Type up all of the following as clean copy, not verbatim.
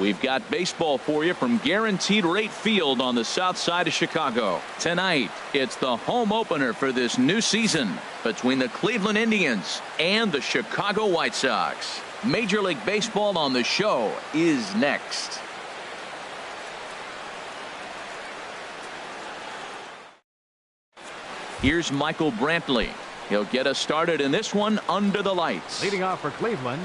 We've got baseball for you from Guaranteed Rate Field on the south side of Chicago. Tonight, it's the home opener for this new season between the Cleveland Indians and the Chicago White Sox. Major League Baseball on the show is next. Here's Michael Brantley. He'll get us started in this one under the lights. Leading off for Cleveland,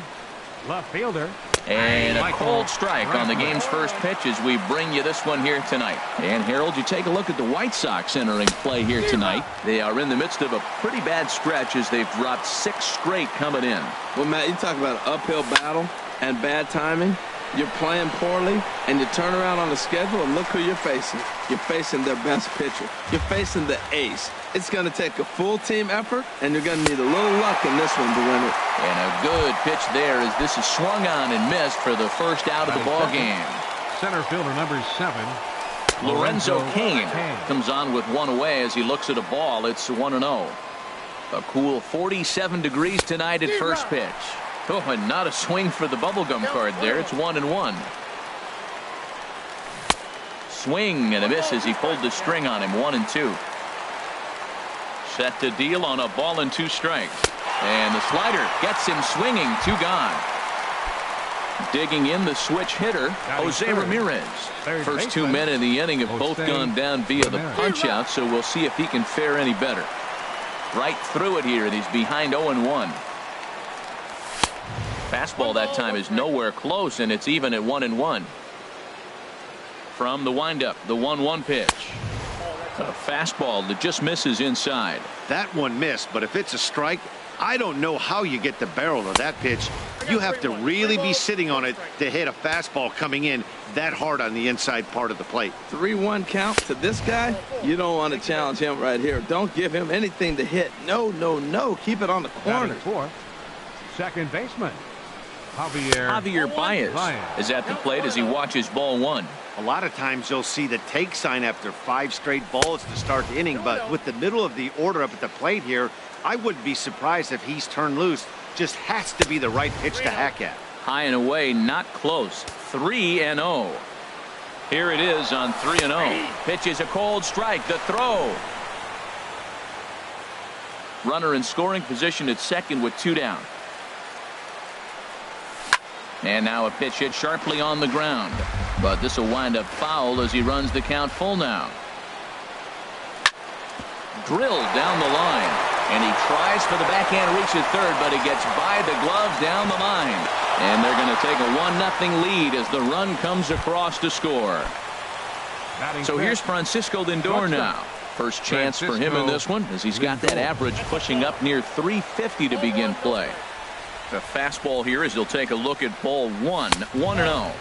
left fielder. And a cold strike on the game's first pitch as we bring you this one here tonight. And Harold, you take a look at the White Sox entering play here tonight. They are in the midst of a pretty bad stretch as they've dropped 6 straight coming in. Well, Matt, you talk about an uphill battle and bad timing. You're playing poorly, and you turn around on the schedule, and look who you're facing. You're facing their best pitcher. You're facing the ace. It's going to take a full team effort, and you're going to need a little luck in this one to win it. And a good pitch there as this is swung on and missed for the first out of the ball game. Center fielder number 7. Lorenzo Cain comes on with one away as he looks at a ball. It's 1-0. A cool 47 degrees tonight at first pitch. Oh, and not a swing for the bubblegum card there. It's 1-1. Swing and a miss as he pulled the string on him. 1-2. Set to deal on a ball and 2 strikes. And the slider gets him swinging. 2 gone. Digging in the switch hitter, Jose Ramirez. First 2 men in the inning have both gone down via the punch out, so we'll see if he can fare any better. Right through it here, and he's behind 0-1. Fastball that time is nowhere close, and it's even at 1-1. From the windup, the 1-1 pitch. A fastball that just misses inside. That one missed, but if it's a strike, I don't know how you get the barrel of that pitch. You have to really be sitting on it to hit a fastball coming in that hard on the inside part of the plate. 3-1 count to this guy. You don't want to challenge him right here. Don't give him anything to hit. No, no, no. Keep it on the corner. Second baseman Javier Baez is at the plate as he watches ball 1. A lot of times you'll see the take sign after 5 straight balls to start the inning, but with the middle of the order up at the plate here, I wouldn't be surprised if he's turned loose. Just has to be the right pitch to hack at. High and away, not close. 3-0. Here it is on 3-0. Pitch is a cold strike. The throw. Runner in scoring position at second with 2 down. And now a pitch hit sharply on the ground. But this will wind up foul as he runs the count full now. Drilled down the line. And he tries for the backhand reach at third, but he gets by the gloves down the line. And they're going to take a 1-0 lead as the run comes across to score. So here's Francisco Lindor now. First chance for him in this one as he's got that average pushing up near 350 to begin play. The fastball here as he'll take a look at ball 1. 1-0.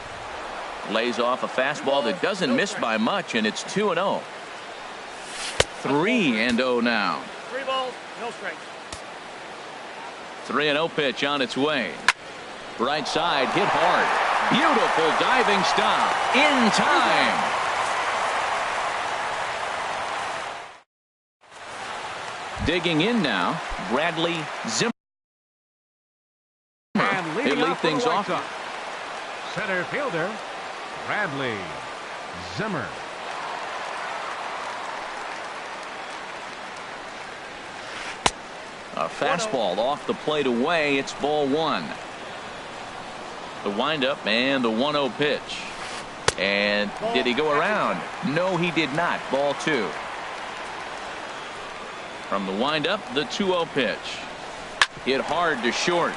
Lays off a fastball that doesn't miss by much, and it's 2-0. 3-0 now. 3 balls, no strikes. 3-0 pitch on its way. Right side hit hard. Beautiful diving stop in time. Digging in now, Bradley Zimmer. They lead things off. Center fielder Bradley Zimmer. A fastball off the plate away. It's ball 1. The windup and the 1-0 pitch. And did he go around? No, he did not. Ball 2. From the windup, the 2-0 pitch. Hit hard to short.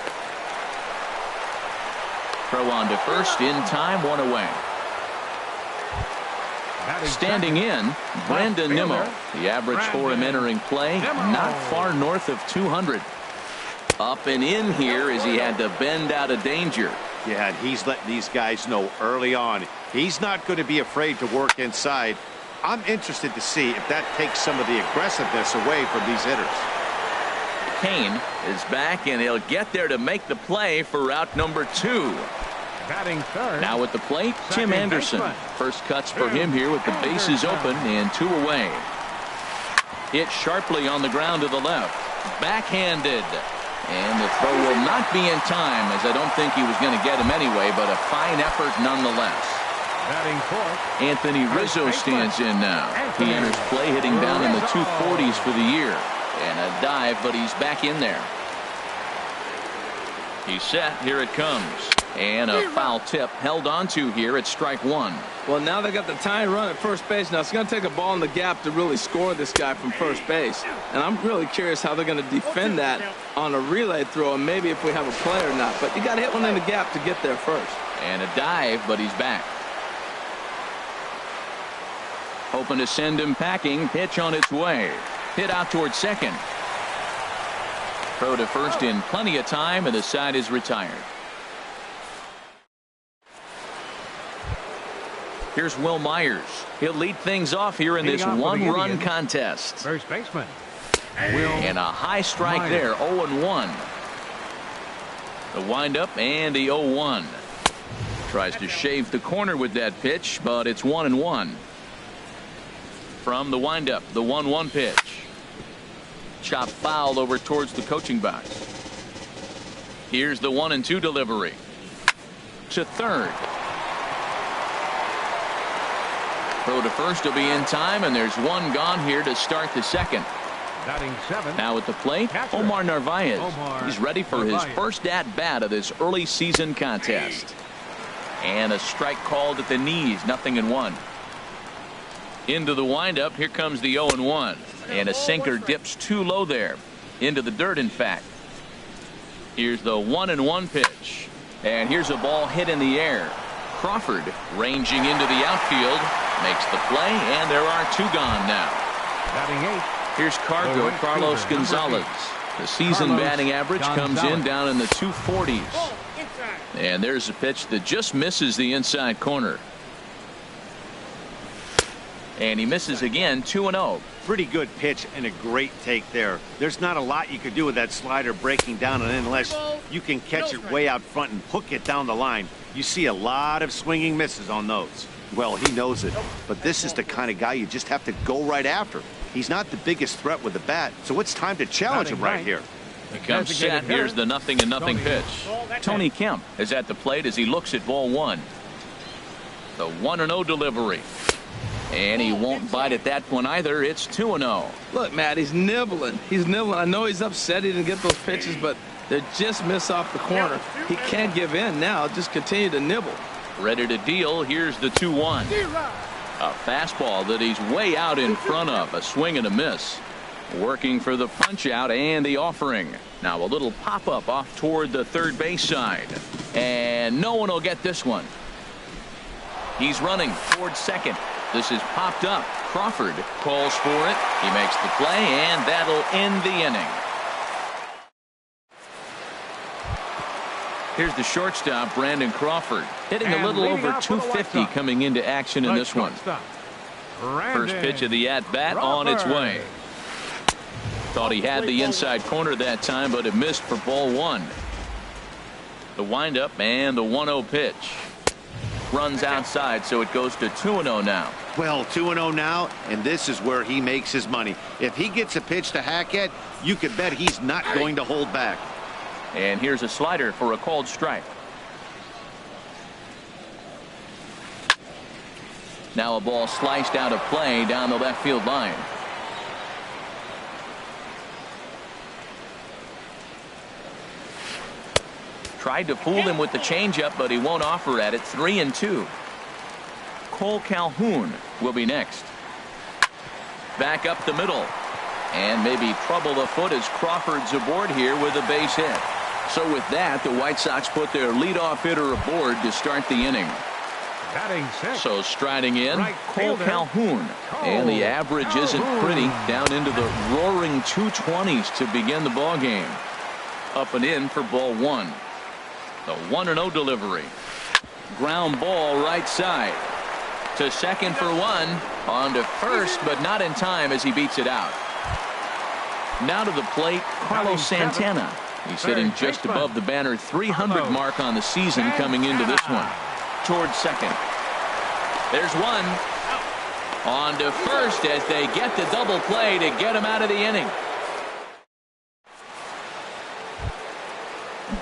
Throw on to first in time, 1 away. Standing in, Brandon Nimmo. The average for him entering play, not far north of 200. Up and in here as he had to bend out of danger. Yeah, and he's letting these guys know early on he's not going to be afraid to work inside. I'm interested to see if that takes some of the aggressiveness away from these hitters. Cain is back, and he'll get there to make the play for out number 2. Batting third. Now at the plate, Tim Anderson. First cuts for him here with the bases open and 2 away. Hit sharply on the ground to the left. Backhanded. And the throw will not be in time, as I don't think he was going to get him anyway, but a fine effort nonetheless. Batting fourth, Anthony Rizzo stands in now. He enters play hitting down in the 240s for the year. And a dive, but he's back in there. He's set. Here it comes. And a foul tip held onto here at strike one. Well, now they got the tying run at first base. Now it's going to take a ball in the gap to really score this guy from first base. And I'm really curious how they're going to defend that on a relay throw, and maybe if we have a play or not. But you got to hit one in the gap to get there first. And a dive, but he's back. Hoping to send him packing. Pitch on its way. Hit out towards second. Throw to first in plenty of time, and the side is retired. Here's Will Myers. He'll lead things off here in this one-run contest. First baseman. And a high strike Myers. there, 0-1. The windup and the 0-1. Tries to shave the corner with that pitch, but it's 1-1. From the windup, the 1-1 pitch. Chop foul over towards the coaching box. Here's the 1-2 delivery. To third. Throw to first will be in time, and there's one gone here to start the second. Batting seventh. Now at the plate, Catcher. Omar Narvaez. He's ready for his Narvaez. first at-bat of this early season contest. And a strike called at the knees, 0-1. Into the windup, here comes the 0-1. And a sinker dips too low there. Into the dirt, in fact. Here's the 1-1 pitch. And here's a ball hit in the air. Crawford ranging into the outfield. Makes the play, and there are two gone now. Batting eighth. Here's Cargo, Carlos Gonzalez. The season Carlos batting average comes in Gonzalez. down in the 240s. And there's a pitch that just misses the inside corner. And he misses again, 2-0. Pretty good pitch and a great take there. There's not a lot you could do with that slider breaking down, and unless you can catch it way out front and hook it down the line, you see a lot of swinging misses on those. Well, he knows it, but this is the kind of guy you just have to go right after. He's not the biggest threat with the bat, so it's time to challenge him right here. He comes set. Here's the 0-0 pitch. Tony Kemp is at the plate as he looks at ball one. The 1-0 delivery. And he won't bite at that one either. It's 2-0. Look, Matt, he's nibbling. He's nibbling. I know he's upset he didn't get those pitches, but they just miss off the corner. He can't give in now. Just continue to nibble. Ready to deal. Here's the 2-1. A fastball that he's way out in front of. A swing and a miss. Working for the punch out and the offering. Now a little pop up off toward the third base side. And no one will get this one. He's running towards second. This is popped up. Crawford calls for it. He makes the play, and that'll end the inning. Here's the shortstop, Brandon Crawford, hitting a little over 250 coming into action in this one. First pitch of the at-bat on its way. Thought he had the inside corner that time, but it missed for ball one. The windup and the 1-0 pitch. Runs outside, so it goes to 2-0 now. Well, 2-0 now, and this is where he makes his money. If he gets a pitch to hack at, you can bet he's not going to hold back. And here's a slider for a called strike. Now a ball sliced out of play down the left field line. Tried to fool him with the changeup, but he won't offer at it. 3-2. Cole Calhoun will be next. Back up the middle. And maybe trouble afoot as Crawford's aboard here with a base hit. So with that, the White Sox put their leadoff hitter aboard to start the inning. Batting sixth. So striding in, Right Cole fielder, Calhoun. And the average isn't pretty. Down into the roaring 220s to begin the ball game. Up and in for ball one. The 1-0 delivery. Ground ball right side. To second for one. On to first, but not in time as he beats it out. Now to the plate, Carlos Santana. He's hitting just above the banner 300 mark on the season coming into this one. Towards second. There's one. On to first as they get the double play to get him out of the inning.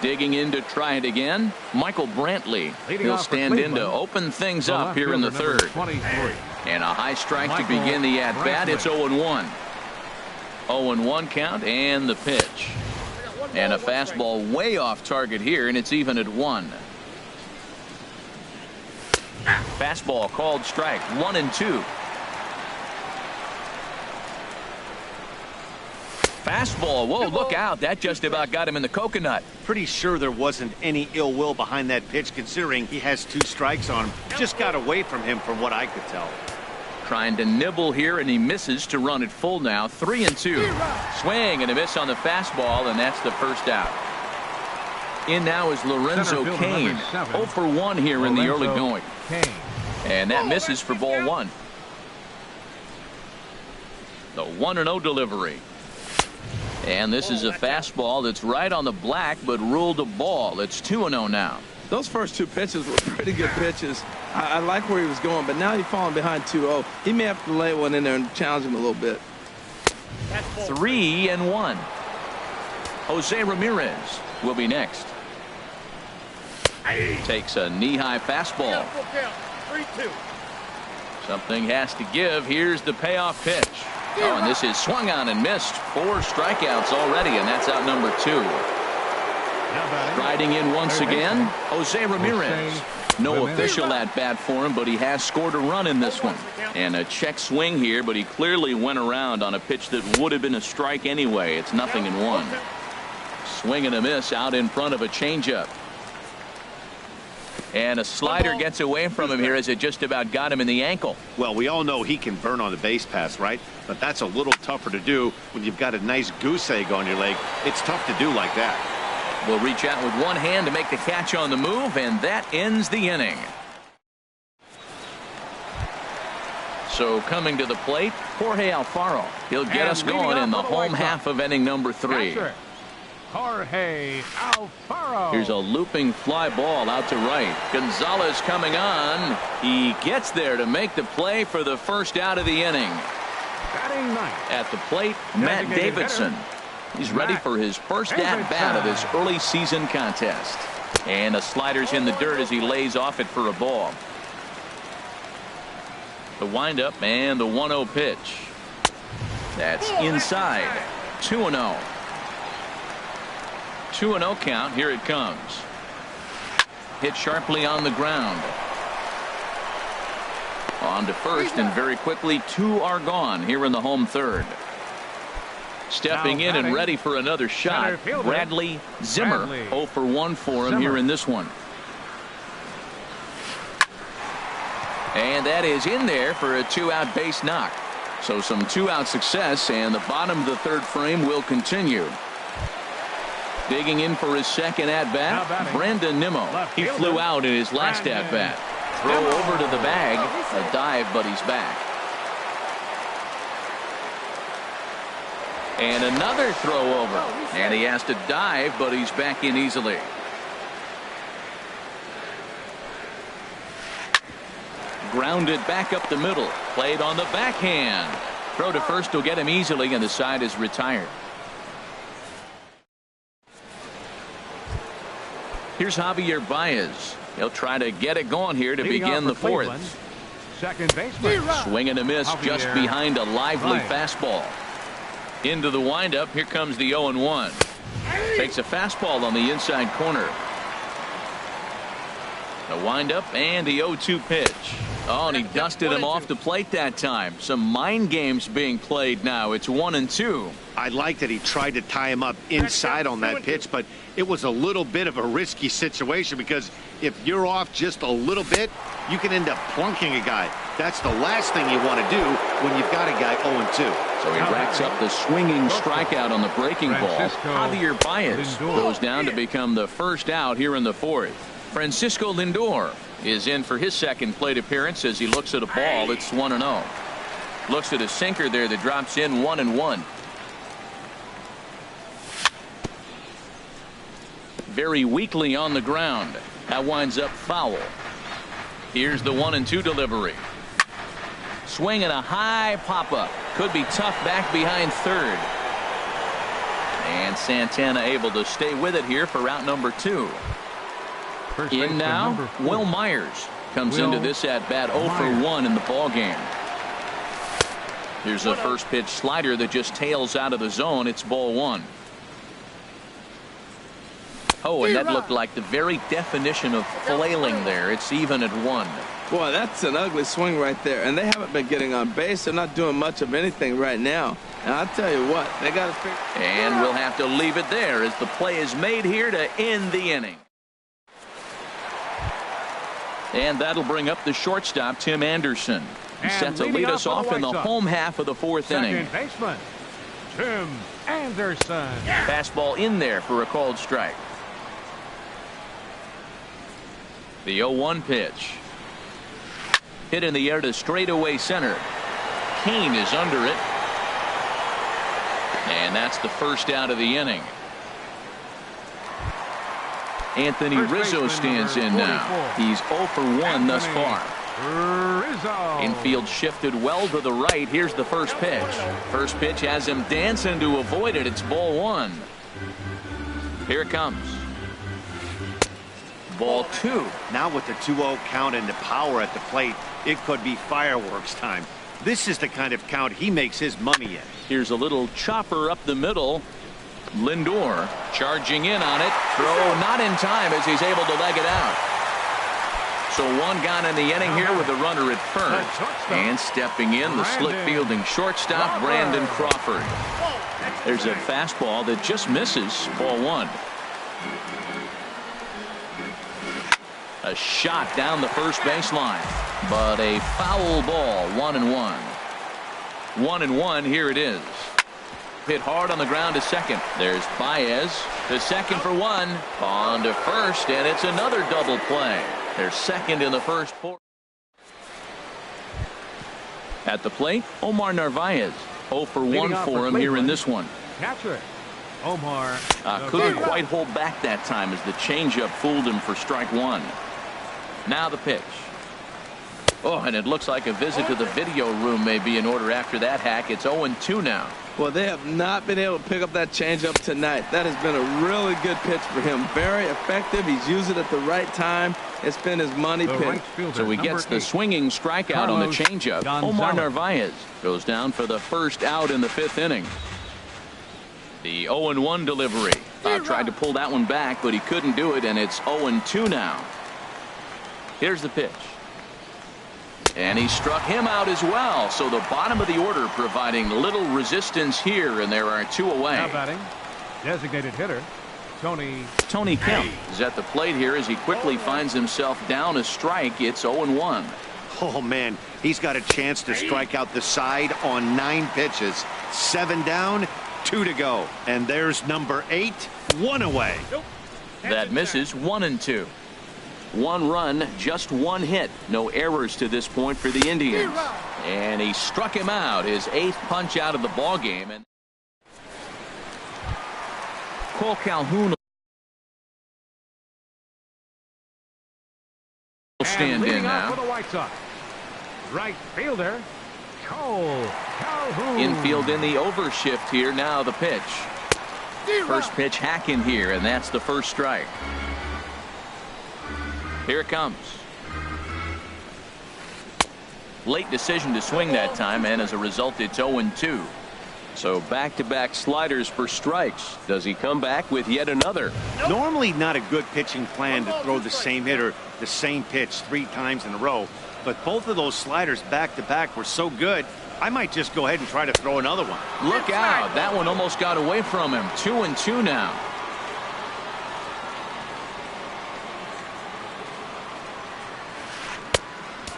Digging in to try it again, Michael Brantley. He'll stand in to open things up here in the third. 23. And a high strike to begin the at-bat. It's 0-1. 0-1 count and the pitch. And a fastball way off target here, and it's even at 1. Fastball called strike. 1-2. Fastball. Whoa, look out. That just about got him in the coconut. Pretty sure there wasn't any ill will behind that pitch, considering he has 2 strikes on him. Just got away from him from what I could tell. Trying to nibble here, and he misses to run it full now. 3-2. Swing and a miss on the fastball, and that's the first out. In now is Lorenzo Cain. 0 for 1 here in the early going. And that misses for ball 1. The 1-0 delivery. And this is a fastball that's right on the black, but ruled a ball. It's 2-0 now. Those first 2 pitches were pretty good pitches. I like where he was going, but now he's falling behind 2-0. He may have to lay one in there and challenge him a little bit. 3-1. Jose Ramirez will be next. Takes a knee-high fastball. 3-2. Something has to give. Here's the payoff pitch. Oh, and this is swung on and missed. 4 strikeouts already, and that's out number 2. Riding in once again, Jose Ramirez. No official at-bat for him, but he has scored a run in this one. And a check swing here, but he clearly went around on a pitch that would have been a strike anyway. It's 0-1. Swing and a miss out in front of a changeup. And a slider gets away from him here as it just about got him in the ankle. Well, we all know he can burn on the base pass, right? But that's a little tougher to do when you've got a nice goose egg on your leg. It's tough to do like that. Will reach out with one hand to make the catch on the move, and that ends the inning. So coming to the plate, Jorge Alfaro. He'll get us going in the home half of inning number 3. Jorge Alfaro. Here's a looping fly ball out to right. Gonzalez coming on. He gets there to make the play for the first out of the inning. Batting ninth. At the plate, Matt Davidson. He's ready for his first at-bat of this early season contest. And the slider's in the dirt as he lays off it for a ball. The windup and the 1-0 pitch. That's inside. 2-0. 2-0 count. Here it comes. Hit sharply on the ground. On to first, and very quickly 2 are gone here in the home third. Stepping in and ready for another shot, Bradley Zimmer. 0 for 1 for him here in this one. And that is in there for a 2-out base knock. So some 2-out success, and the bottom of the third frame will continue. Digging in for his second at-bat, Brandon Nimmo. He flew out in his last at-bat. Throw over to the bag. A dive, but he's back. And another throw over. And he has to dive, but he's back in easily. Grounded back up the middle. Played on the backhand. Throw to first will get him easily, and the side is retired. Here's Javier Baez. He'll try to get it going here to begin the fourth. Second baseman. Swing and a miss just behind a lively fastball. Into the windup. Here comes the 0-1. Takes a fastball on the inside corner. The windup and the 0-2 pitch. Oh, and he dusted him off the plate that time. Some mind games being played now. It's 1-2. I like that he tried to tie him up inside on that pitch, but it was a little bit of a risky situation because if you're off just a little bit, you can end up plunking a guy. That's the last thing you want to do when you've got a guy 0-2. So he racks up the swinging strikeout on the breaking ball. Javier Baez goes down to become the first out here in the fourth. Francisco Lindor is in for his second plate appearance as he looks at a ball. It's 1-0. Looks at a sinker there that drops in 1-1. Very weakly on the ground. That winds up foul. Here's the 1-2 delivery. Swing and a high pop-up. Could be tough back behind third. And Santana able to stay with it here for out number 2. In now, Will Myers comes into this at bat 0 for 1 in the ball game. Here's a first pitch slider that just tails out of the zone. It's ball 1. Oh, and that looked like the very definition of flailing there. It's even at 1. Boy, that's an ugly swing right there. And they haven't been getting on base. They're not doing much of anything right now. And I'll tell you what, they got to figure. And we'll have to leave it there as the play is made here to end the inning. And that'll bring up the shortstop, Tim Anderson. He's set to lead us off in the home half of the 4th inning. Second baseman, Tim Anderson. Fastball in there for a called strike. The 0-1 pitch. Hit in the air to straightaway center. Kane is under it. And that's the first out of the inning. Anthony Rizzo stands in now. He's 0 for 1 thus far. Rizzo. Infield shifted well to the right. Here's the first pitch. First pitch has him dancing to avoid it. It's ball 1. Here it comes. Ball 2. Now with the 2-0 count and the power at the plate, it could be fireworks time. This is the kind of count he makes his money in. Here's a little chopper up the middle. Lindor charging in on it. Throw not in time as he's able to leg it out. So 1 gone in the inning here with a runner at first. And stepping in, the slick fielding shortstop, Brandon Crawford. There's a fastball that just misses. Ball 1. A shot down the first baseline, but a foul ball. 1-1. 1-1. Here it is. Hit hard on the ground to second. There's Baez to second for 1. On to first, and it's another double play. They're second in the first 4. At the plate, Omar Narvaez. 0 for 1 for him here in this one. Catcher, Omar. Couldn't quite hold back that time as the changeup fooled him for strike 1. Now the pitch. Oh, and it looks like a visit to the video room may be in order after that hack. It's 0-2 now. Well, they have not been able to pick up that changeup tonight. That has been a really good pitch for him. Very effective. He's used it at the right time. It's been his money pitch. So he gets the swinging strikeout on the changeup. Omar Narvaez goes down for the first out in the 5th inning. The 0-1 delivery. Tried to pull that one back, but he couldn't do it, and it's 0-2 now. Here's the pitch. And he struck him out as well. So the bottom of the order providing little resistance here, and there are 2 away. Now batting, designated hitter, Tony Kemp is at the plate here as he quickly finds himself down a strike. It's 0-1. Oh, man, he's got a chance to strike out the side on 9 pitches. 7 down, 2 to go. And there's number 8, 1 away. That misses. 1-2. 1 run, just 1 hit. No errors to this point for the Indians. And he struck him out, his 8th punch out of the ball game. And Cole Calhoun will stand in now. For the White Sox, right fielder, Cole Calhoun. Infield in the overshift here. Now the pitch. First pitch hack in here, and that's the first strike. Here it comes. Late decision to swing that time, and as a result, it's 0-2. So back-to-back sliders for strikes. Does he come back with yet another? Normally not a good pitching plan to throw the same hitter the same pitch 3 times in a row, but both of those sliders back-to-back were so good, I might just go ahead and try to throw another one. Look out. That one almost got away from him. 2-2 now.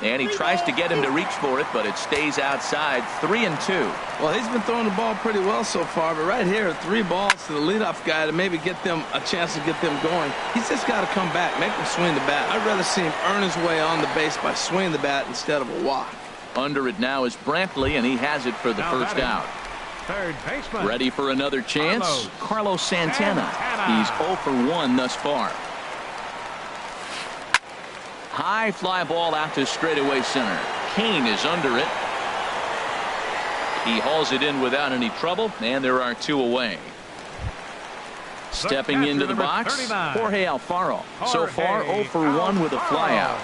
And he tries to get him to reach for it, but it stays outside. 3-2. Well, he's been throwing the ball pretty well so far, but right here, 3 balls to the leadoff guy to maybe get them a chance to get them going. He's just got to come back, make them swing the bat. I'd rather see him earn his way on the base by swinging the bat instead of a walk. Under it now is Brantley, and he has it for the first out. Third baseman. Ready for another chance? Carlos Santana. He's 0 for 1 thus far. High fly ball out to straightaway center. Kane is under it. He hauls it in without any trouble, and there are 2 away. Stepping into the box, 39. Jorge Alfaro. So far, 0 for 1 with a flyout.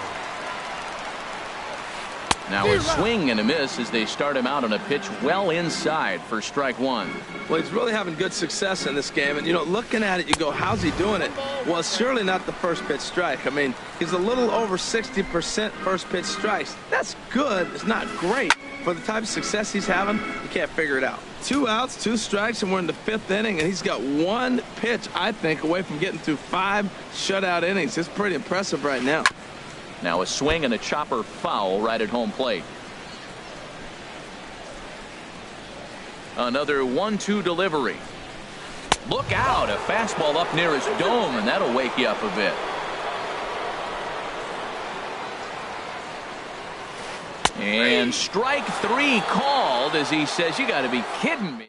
Now a swing and a miss as they start him out on a pitch well inside for strike one. Well, he's really having good success in this game. And, you know, looking at it, you go, how's he doing it? Well, it's surely not the first pitch strike. I mean, he's a little over 60% first pitch strikes. That's good. It's not great. For the type of success he's having, you can't figure it out. 2 outs, 2 strikes, and we're in the 5th inning, and he's got 1 pitch, I think, away from getting through 5 shutout innings. It's pretty impressive right now. Now a swing and a chopper foul right at home plate. Another 1-2 delivery. Look out, a fastball up near his dome, and that'll wake you up a bit. And strike 3 called as he says, you got to be kidding me.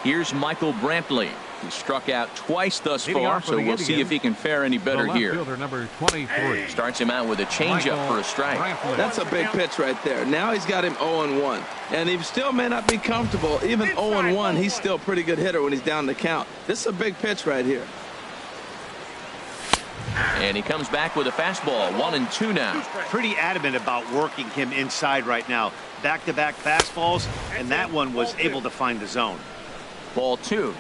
Here's Michael Brantley. He struck out twice thus far, so we'll see if he can fare any better here. Number 23. Starts him out with a changeup for a strike. That's a big pitch right there. Now he's got him 0-1. And he still may not be comfortable. Even 0-1, he's still a pretty good hitter when he's down the count. This is a big pitch right here. And he comes back with a fastball. 1-2 now. Pretty adamant about working him inside right now. Back-to-back fastballs, and that one was able to find the zone. Ball 2.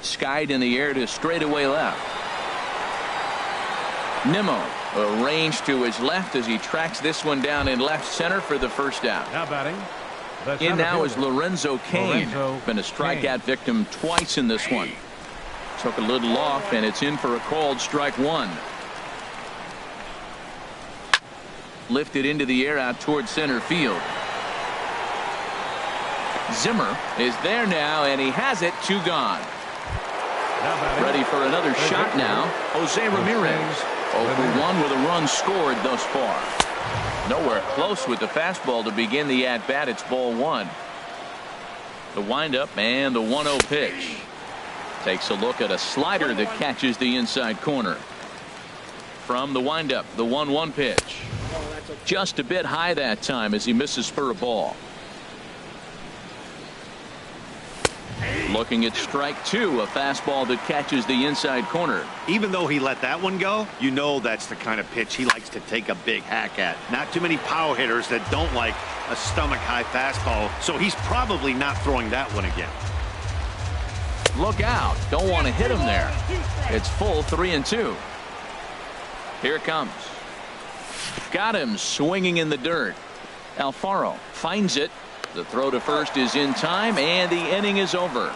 Skied in the air to straightaway left. Nimmo arranged to his left as he tracks this one down in left center for the first out. Now batting. In now is Lorenzo Cain. Been a strikeout victim twice in this one. Took a little off, and it's in for a called strike 1. Lifted into the air out toward center field. Zimmer is there now, and he has it. 2 gone. Ready for another shot now. Jose Ramirez. 0 for 1 with a run scored thus far. Nowhere close with the fastball to begin the at-bat. It's ball 1. The windup and the 1-0 pitch. Takes a look at a slider that catches the inside corner. From the windup, the 1-1 pitch. Just a bit high that time as he misses for a ball. Looking at strike 2, a fastball that catches the inside corner. Even though he let that one go, you know that's the kind of pitch he likes to take a big hack at. Not too many power hitters that don't like a stomach-high fastball, so he's probably not throwing that one again. Look out. Don't want to hit him there. It's full 3-2. Here it comes. Got him swinging in the dirt. Alfaro finds it. The throw to first is in time, and the inning is over.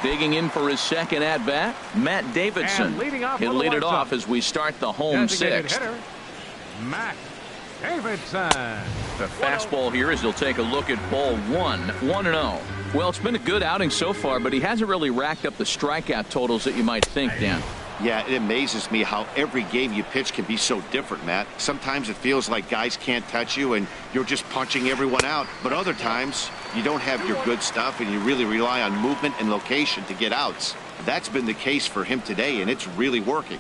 Digging in for his second at-bat, Matt Davidson. He'll lead it off as we start the home 6th. Matt Davidson. The fastball here as he'll take a look at ball 1, 1-0. Well, it's been a good outing so far, but he hasn't really racked up the strikeout totals that you might think, Dan. Yeah, it amazes me how every game you pitch can be so different, Matt. Sometimes it feels like guys can't touch you and you're just punching everyone out. But other times, you don't have your good stuff and you really rely on movement and location to get outs. That's been the case for him today, and it's really working.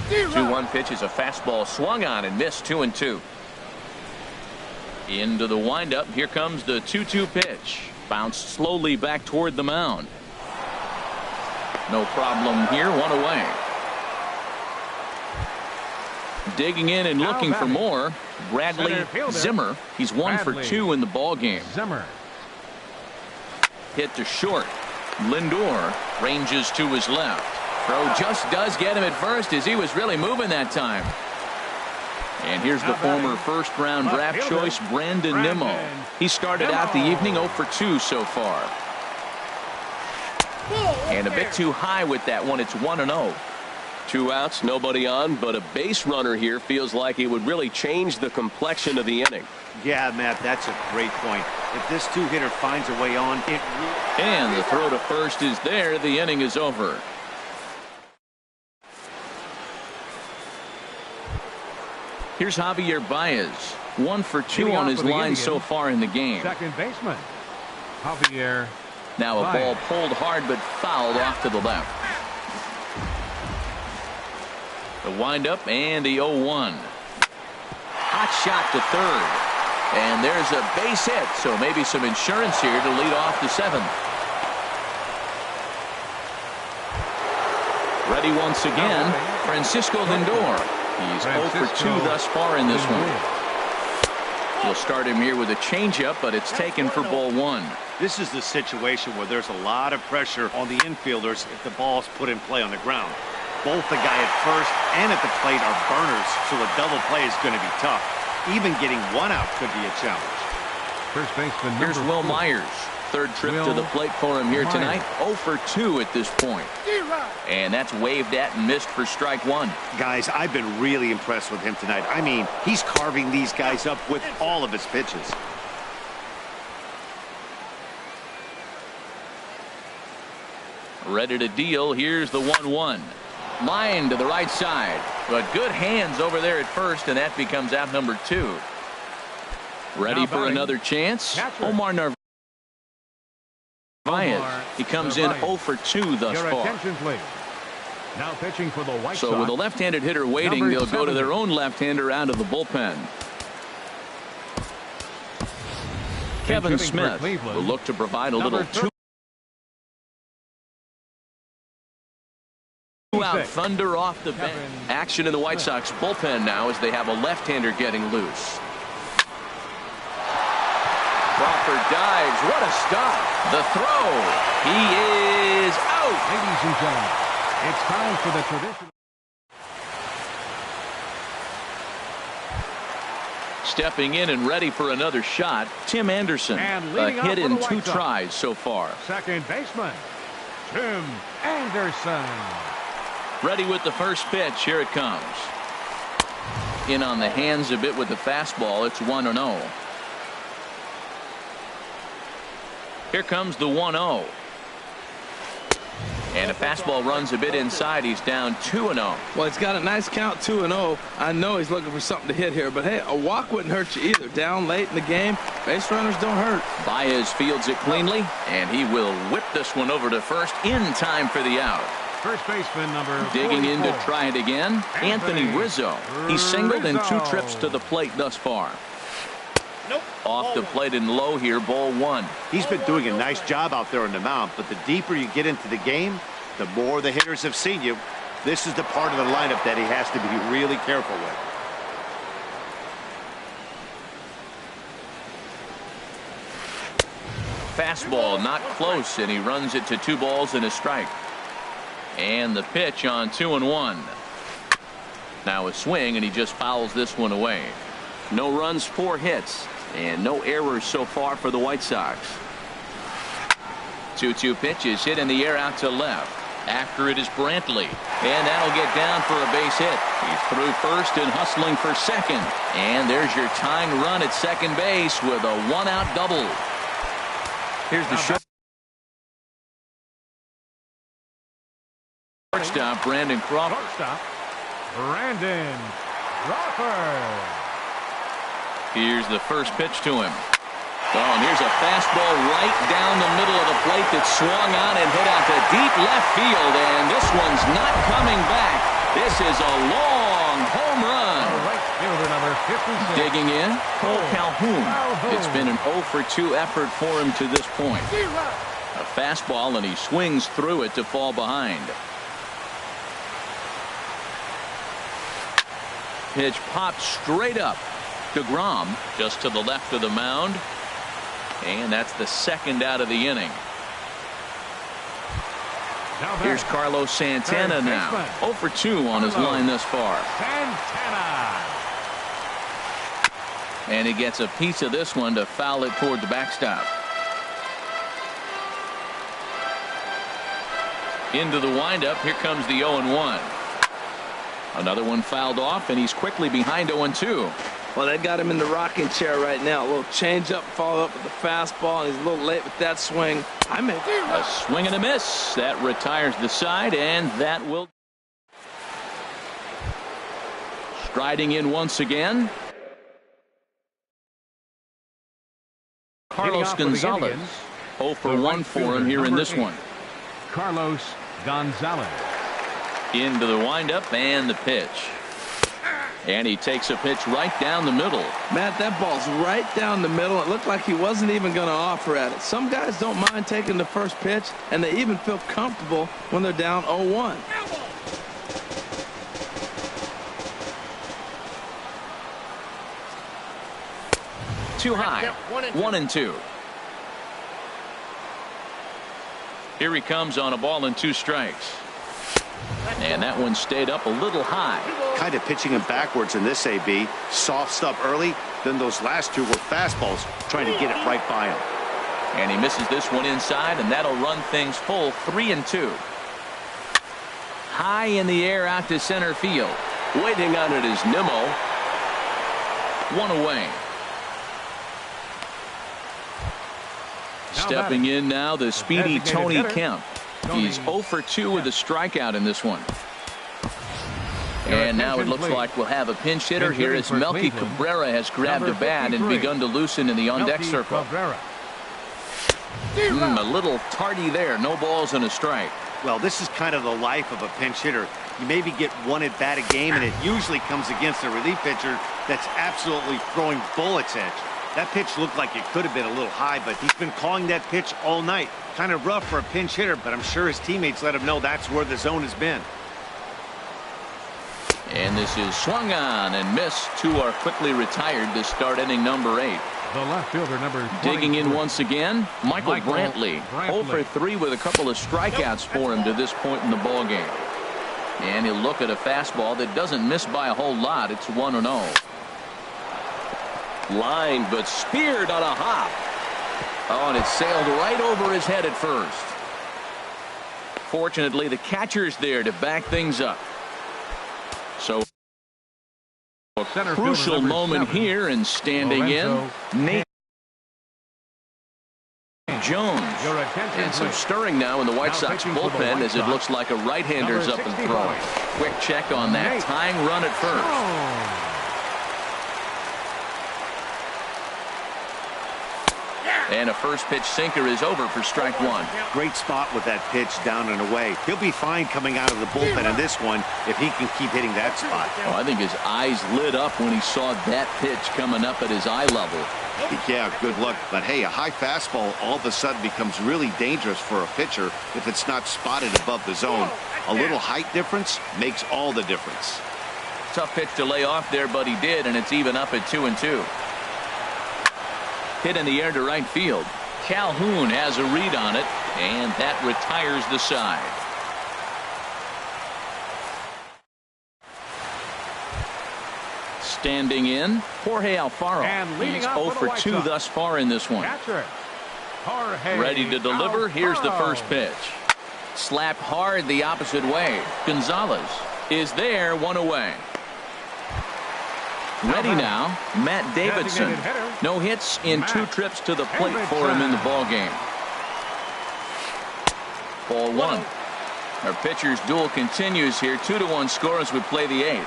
2-1 pitch is a fastball swung on and missed. 2-2. Into the windup. Here comes the 2-2 pitch. Bounced slowly back toward the mound. No problem here. 1 away. Digging in and looking for more. Bradley Zimmer. He's 1 for 2 in the ball game. Zimmer. Hit to short. Lindor ranges to his left. Throw just does get him at first as he was really moving that time. And here's the former first-round draft choice, Brandon Nimmo. He started out the evening 0 for 2 so far. And a bit too high with that one. It's 1-0. 2 outs, nobody on, but a base runner here feels like it would really change the complexion of the inning. Yeah, Matt, that's a great point. If this 2-hitter finds a way on, it... And the throw to first is there. The inning is over. Here's Javier Baez. 1 for 2 on his line so far in the game. Second baseman, Javier. Now a ball pulled hard but fouled off to the left. The windup and the 0-1. Hot shot to third. And there's a base hit, so maybe some insurance here to lead off the seventh. Ready once again, Francisco Lindor. He's 0 for 2 thus far in this one. We'll start him here with a changeup, but it's taken for ball one. This is the situation where there's a lot of pressure on the infielders if the ball's put in play on the ground. Both the guy at first and at the plate are burners, so a double play is going to be tough. Even getting one out could be a challenge. First baseman. Here's Will Myers. Third trip to the plate for him here tonight. 0 for 2 at this point. And that's waved at and missed for strike one. Guys, I've been really impressed with him tonight. I mean, he's carving these guys up with all of his pitches. Ready to deal. Here's the 1-1. Line to the right side. But good hands over there at first, and that becomes out number 2. Ready for another chance. Omar Narvaez. He comes in 0 for 2 thus far. Now pitching for the White So Sox. with a left-handed hitter waiting, they'll go to their own left-hander out of the bullpen. Kevin Smith will look to provide a little two-out thunder off the bench. Action in the White Sox bullpen now as they have a left-hander getting loose. Crawford dives. What a stop. The throw. He is out. Ladies and gentlemen, it's time for the traditional. Stepping in and ready for another shot, Tim Anderson. A hit in 2 tries so far. Second baseman, Tim Anderson. Ready with the first pitch. Here it comes. In on the hands a bit with the fastball. It's 1-0. Here comes the 1-0. And a fastball runs a bit inside. He's down 2-0. Well, he's got a nice count, 2-0. I know he's looking for something to hit here, but hey, a walk wouldn't hurt you either. Down late in the game, base runners don't hurt. Baez fields it cleanly, and he will whip this one over to first in time for the out. First baseman number Digging 44. in to try it again, Anthony Rizzo. He's singled in 2 trips to the plate thus far. Off the plate and low here, ball 1. He's been doing a nice job out there on the mound, but the deeper you get into the game, the more the hitters have seen you. This is the part of the lineup that he has to be really careful with. Fastball not close, and he runs it to 2 balls and a strike. And the pitch on 2-1. Now a swing, and he just fouls this one away. No runs, 4 hits, and no errors so far for the White Sox. 2-2 pitch is hit in the air out to left. After it is Brantley, and that'll get down for a base hit. He's through first and hustling for second. And there's your tying run at second base with a 1-out double. Here's the shortstop, Brandon Crawford. Shortstop, Brandon Crawford. Here's the first pitch to him. Oh, and here's a fastball right down the middle of the plate that swung on and hit out to deep left field, and this one's not coming back. This is a long home run. Right fielder number 56. Digging in, Cole Calhoun. It's been an 0 for 2 effort for him to this point. A fastball, and he swings through it to fall behind. Pitch popped straight up. DeGrom just to the left of the mound. And that's the second out of the inning. Here's Carlos Santana now. 0 for 2 on his line thus far. Santana. And he gets a piece of this one to foul it toward the backstop. Into the windup. Here comes the 0-1. Another one fouled off, and he's quickly behind 0-2. Well, they got him in the rocking chair right now. A little change up, follow up with the fastball, and he's a little late with that swing. A swing and a miss. That retires the side, and that will. Striding in once again. Carlos Gonzalez. 0 for 1 for him here in this one. Carlos Gonzalez. Into the windup and the pitch. And he takes a pitch right down the middle. Matt, that ball's right down the middle. It looked like he wasn't even going to offer at it. Some guys don't mind taking the first pitch, and they even feel comfortable when they're down 0-1. Too high. 1-2. Here he comes on a ball and 2 strikes. And that one stayed up a little high. Kind of pitching him backwards in this AB. Soft stuff early, then those last 2 were fastballs, trying to get it right by him. And he misses this one inside, and that'll run things full 3-2. High in the air out to center field. Waiting on it is Nimmo. 1 away. Stepping in now, the speedy Tony Kemp. He's 0 for 2 with a strikeout in this one. And now it looks like we'll have a pinch hitter here as Melky Cabrera has grabbed a bat and begun to loosen in the on-deck circle. A little tardy there. No balls and a strike. Well, this is kind of the life of a pinch hitter. You maybe get 1 at bat a game, and it usually comes against a relief pitcher that's absolutely throwing bullets at you. That pitch looked like it could have been a little high, but he's been calling that pitch all night. Kind of rough for a pinch hitter, but I'm sure his teammates let him know that's where the zone has been. And this is swung on and missed. 2 are quickly retired to start inning number 8. The left fielder, number 23. Digging in once again, Michael Brantley. 0 for 3 with a couple of strikeouts for him to this point in the ball game. And he'll look at a fastball that doesn't miss by a whole lot. It's 1-0. Line, but speared on a hop. Oh, and it sailed right over his head at first. Fortunately, the catcher's there to back things up. So a crucial moment here, and standing in, Nate Jones. And some stirring now in the White Sox bullpen as it looks like a right-hander's up and throwing. Quick check on that tying run at first. And a first pitch sinker is over for strike 1. Great spot with that pitch down and away. He'll be fine coming out of the bullpen in this one if he can keep hitting that spot. Oh, I think his eyes lit up when he saw that pitch coming up at his eye level. Yeah, good luck. But hey, a high fastball all of a sudden becomes really dangerous for a pitcher if it's not spotted above the zone. A little height difference makes all the difference. Tough pitch to lay off there, but he did, and it's even up at 2-2. Hit in the air to right field. Calhoun has a read on it, and that retires the side. Standing in, Jorge Alfaro. He's 0 for 2 thus far in this one. Ready to deliver. Here's the first pitch. Slapped hard the opposite way. Gonzalez is there, 1 away. Ready now, Matt Davidson. No hits in 2 trips to the plate for him in the ball game. Ball 1. Our pitcher's duel continues here. 2-1 score as we play the 8th.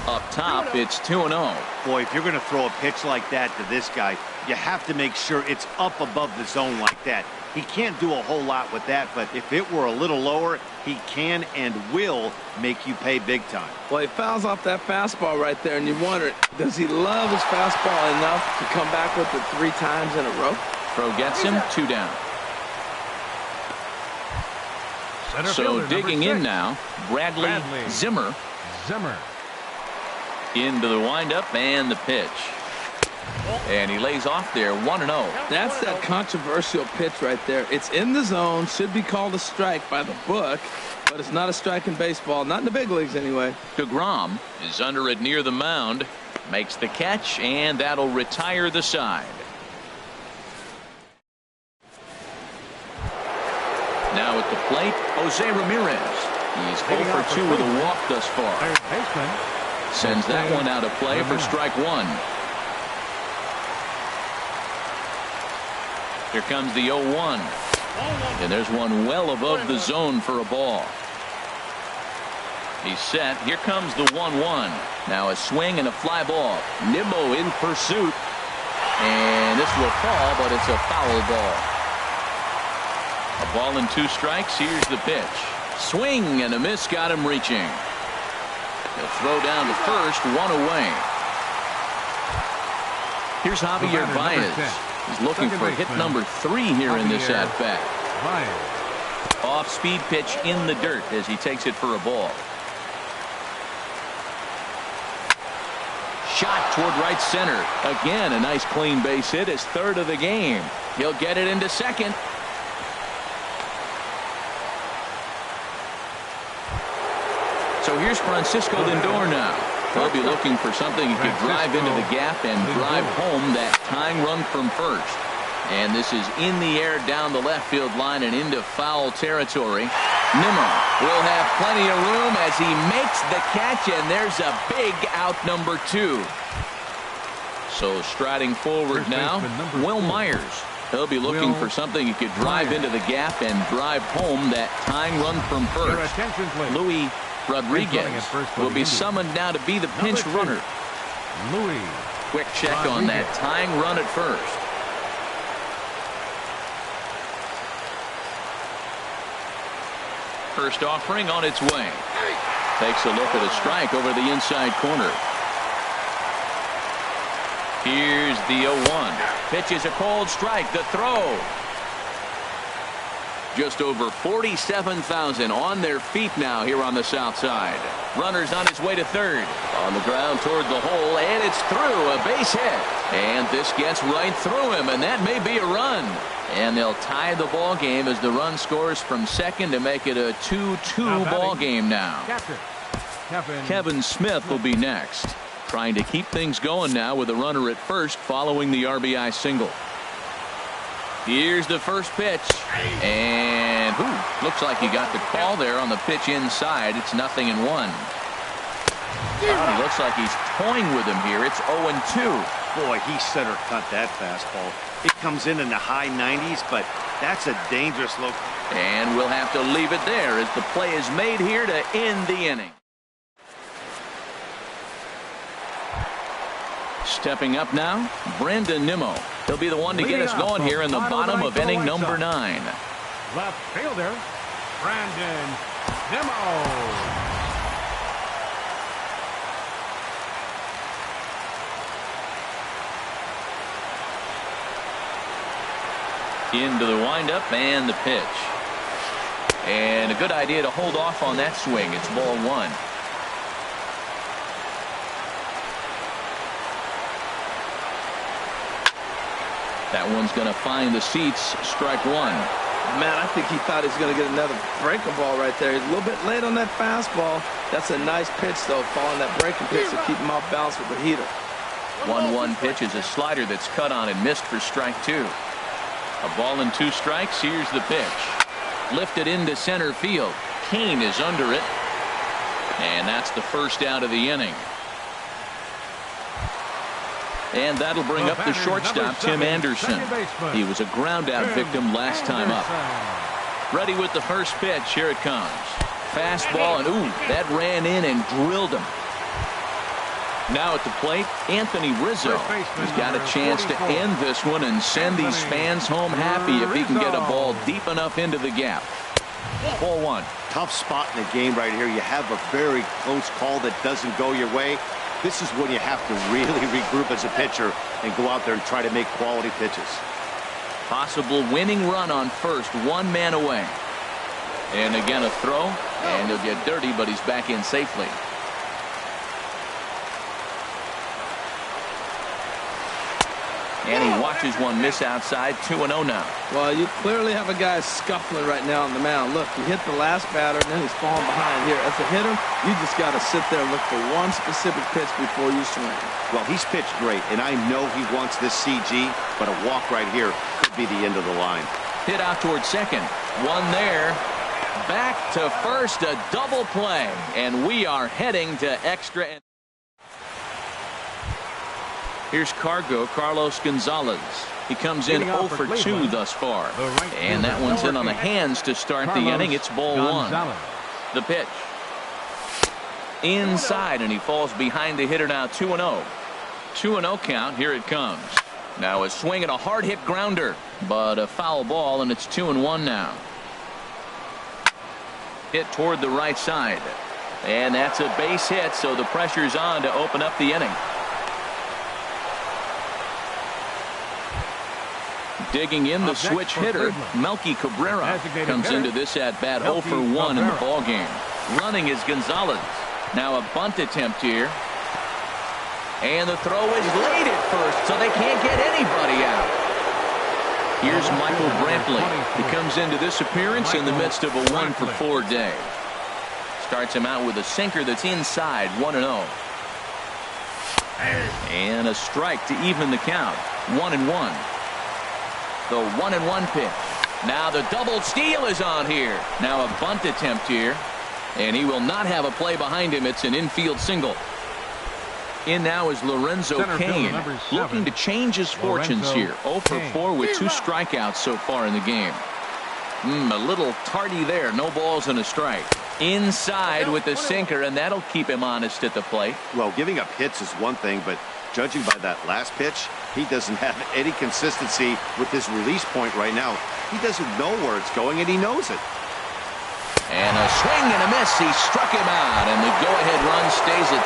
Up top, it's 2-0. Boy, if you're going to throw a pitch like that to this guy, you have to make sure it's up above the zone like that. He can't do a whole lot with that, but if it were a little lower, he can and will make you pay big time. Well, he fouls off that fastball right there, and you wonder, does he love his fastball enough to come back with it 3 times in a row? Throw gets him, 2 down. So digging in now, Bradley Zimmer. Into the windup and the pitch. And he lays off there, 1-0. That's that controversial pitch right there. It's in the zone, should be called a strike by the book, but it's not a strike in baseball, not in the big leagues anyway. DeGrom is under it near the mound, makes the catch, and that'll retire the side. Now at the plate, Jose Ramirez. He's 0 for 2 with a walk thus far. Sends that one out of play for strike 1. Here comes the 0-1. And there's one well above the zone for a ball. He's set. Here comes the 1-1. Now a swing and a fly ball. Nimmo in pursuit. And this will fall, but it's a foul ball. A ball and 2 strikes. Here's the pitch. Swing and a miss got him reaching. He'll throw down to first, one away. Here's Javier Baez. He's looking for hit number 3 here in this at-bat. Off-speed pitch in the dirt as he takes it for a ball. Shot toward right center. Again, a nice clean base hit, his 3rd of the game. He'll get it into second. So here's Francisco Lindor now. He'll be looking for something he could drive into the gap and drive home that tying run from first. And this is in the air down the left field line and into foul territory. Nimmo will have plenty of room as he makes the catch, and there's a big out number 2. So striding forward now, Will Myers. He'll be looking for something he could drive into the gap and drive home that tying run from first. Louis Rodriguez will be summoned now to be the pinch runner. Quick check on that tying run at first. First offering on its way. Takes a look at a strike over the inside corner. Here's the 0-1. Pitches a cold strike. The throw. Just over 47,000 on their feet now here on the south side. Runner's on his way to third. On the ground toward the hole, and it's through. A base hit. And this gets right through him, and that may be a run. And they'll tie the ball game as the run scores from second to make it a 2-2 ball game now. Kevin Smith will be next, trying to keep things going now with a runner at first following the RBI single. Here's the first pitch, and looks like he got the call there on the pitch inside. It's 0-1. It looks like he's toying with him here. It's 0-2. Boy, he center cut that fastball. It comes in the high 90s, but that's a dangerous look. And we'll have to leave it there as the play is made here to end the inning. Stepping up now, Brandon Nimmo. He'll be the one to get us going here in the bottom of inning number 9. Left fielder, Brandon Nimmo. Into the windup and the pitch. And a good idea to hold off on that swing. It's ball 1. That one's going to find the seats. Strike 1. Man, I think he thought he was going to get another breaking ball right there. He's a little bit late on that fastball. That's a nice pitch, though, following that breaking pitch to keep him off balance with the heater. 1-1 pitch is a slider that's cut on and missed for strike 2. A ball and 2 strikes. Here's the pitch. Lifted into center field. Kane is under it. And that's the first out of the inning. And that'll bring up the shortstop, Tim Anderson. He was a ground out victim last time up. Ready with the first pitch. Here it comes. Fastball, and that ran in and drilled him. Now at the plate, Anthony Rizzo. He's got a chance to end this one and send these fans home happy if he can get a ball deep enough into the gap. Ball 1. Tough spot in the game right here. You have a very close call that doesn't go your way. This is when you have to really regroup as a pitcher and go out there and try to make quality pitches. Possible winning run on first, 1 man away. And again a throw, and he'll get dirty, but he's back in safely. And he watches one miss outside. 2-0 now. Well, you clearly have a guy scuffling right now on the mound. Look, he hit the last batter, and then he's falling behind here. As a hitter, you just got to sit there and look for one specific pitch before you swing. Well, he's pitched great, and I know he wants this CG, but a walk right here could be the end of the line. Hit out towards second. One there. Back to first, a double play. And we are heading to extra. Here's Carlos Gonzalez. He comes in 0 for 2 thus far. And that one's in on the hands to start the inning. It's ball 1. The pitch. Inside, and he falls behind the hitter now. 2-0. 2-0 count. Here it comes. Now a swing and a hard hit grounder, but a foul ball, and it's 2-1 now. hit toward the right side. And that's a base hit, so the pressure's on to open up the inning. Digging in, the switch hitter, Melky Cabrera, comes into this at-bat 0 for 1 in the ballgame. Running is Gonzalez. Now a bunt attempt here. And the throw is late at first, so they can't get anybody out. Here's Michael Brantley. He comes into this appearance in the midst of a 1 for 4 day. Starts him out with a sinker that's inside, 1-0. And a strike to even the count, 1-1. The 1-1 pitch. Now the double steal is on here. Now a bunt attempt here. And he will not have a play behind him. It's an infield single. In now is Lorenzo Cain, looking to change his fortunes here. 0 for 4 with 2 strikeouts so far in the game. A little tardy there. No balls and a strike. Inside with the sinker, and that'll keep him honest at the plate. Well, giving up hits is one thing, but judging by that last pitch, he doesn't have any consistency with his release point right now. He doesn't know where it's going, and he knows it. And a swing and a miss. He struck him out, and the go-ahead run stays at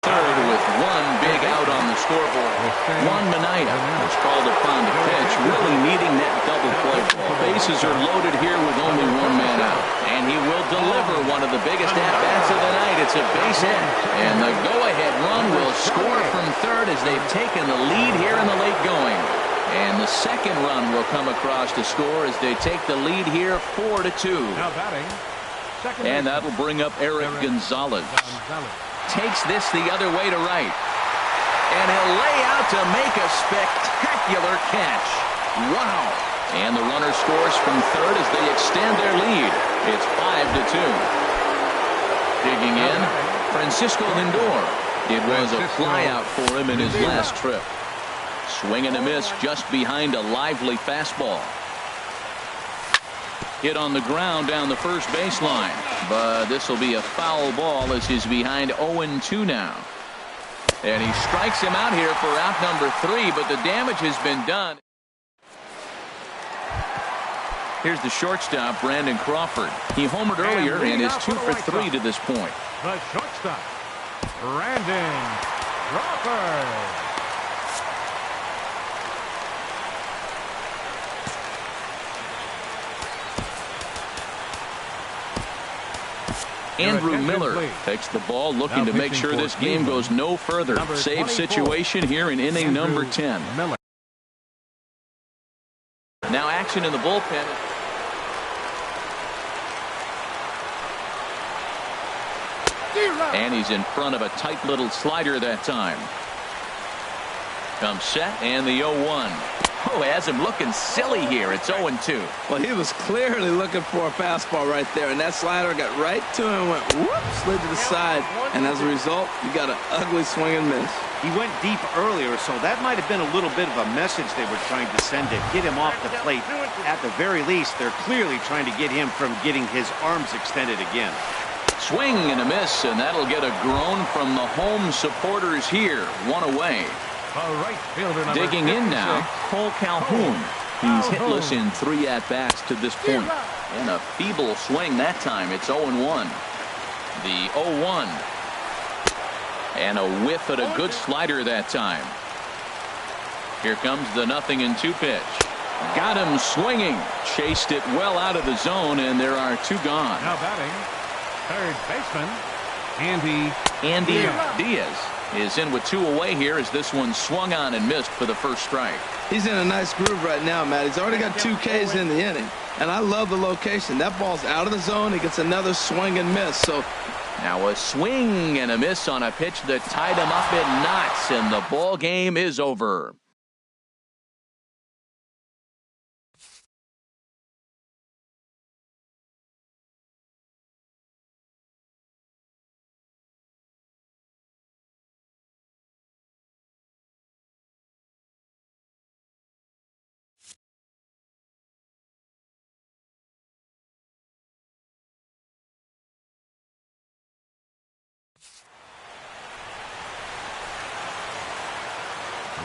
third with 1 big out on the scoreboard. Juan Minaya was called upon to pitch, really needing that double play ball. Bases are loaded here with only 1 man out. And he will deliver one of the biggest at-bats of the night. It's a base hit. And the go-ahead run will score from third as they've taken the lead here in the late going. And the second run will come across to score as they take the lead here 4-2. Now batting, and that'll bring up Eric Gonzalez. Takes this the other way to right. And he'll lay out to make a spectacular catch. Wow. And the runner scores from third as they extend their lead. It's 5-2. Digging in, Francisco Lindor. It was a flyout for him in his last trip. Swing and a miss just behind a lively fastball. Hit on the ground down the first baseline. But this will be a foul ball as he's behind 0-2 now. And he strikes him out here for out number 3, but the damage has been done. Here's the shortstop, Brandon Crawford. He homered earlier and is 2 for 3 to this point. The shortstop, Brandon Crawford. Andrew Miller takes the ball, looking to make sure this game goes no further. Save situation here in inning number 10. Now action in the bullpen. And he's in front of a tight little slider that time. Comes set and the 0-1. Oh, has him looking silly here. It's 0-2. Well, he was clearly looking for a fastball right there, and that slider got right to him and went whoop, slid to the side, and as a result, you got an ugly swing and miss. He went deep earlier, so that might have been a little bit of a message they were trying to send to get him off the plate. At the very least, they're clearly trying to get him from getting his arms extended again. Swing and a miss, and that'll get a groan from the home supporters here. 1 away. Right fielder, digging in now, Cole Calhoun. He's hitless in 3 at-bats to this point. And a feeble swing that time. It's 0-1. The 0-1. And a whiff at a good slider that time. Here comes the 0-2 pitch. Got him swinging. Chased it well out of the zone, and there are 2 gone. Now batting, third baseman, Andy Diaz is in with 2 away here as this one swung on and missed for the first strike. He's in a nice groove right now, Matt. He's already got 2 Ks in the inning, and I love the location. That ball's out of the zone. He gets another swing and miss. So now a swing and a miss on a pitch that tied him up in knots, and the ball game is over.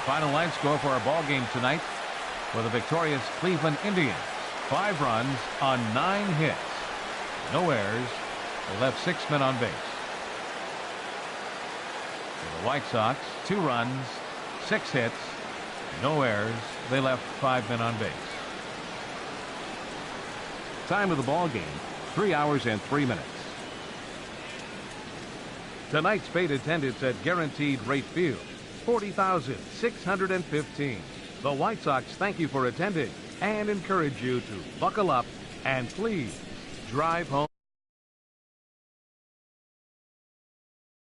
Final line score for our ball game tonight for the victorious Cleveland Indians. 5 runs on 9 hits. No errors. They left 6 men on base. For the White Sox, 2 runs, 6 hits, no errors. They left 5 men on base. Time of the ball game, 3 hours and 3 minutes. Tonight's paid attendance at Guaranteed Rate Field, 40,615. The White Sox thank you for attending and encourage you to buckle up and please drive home.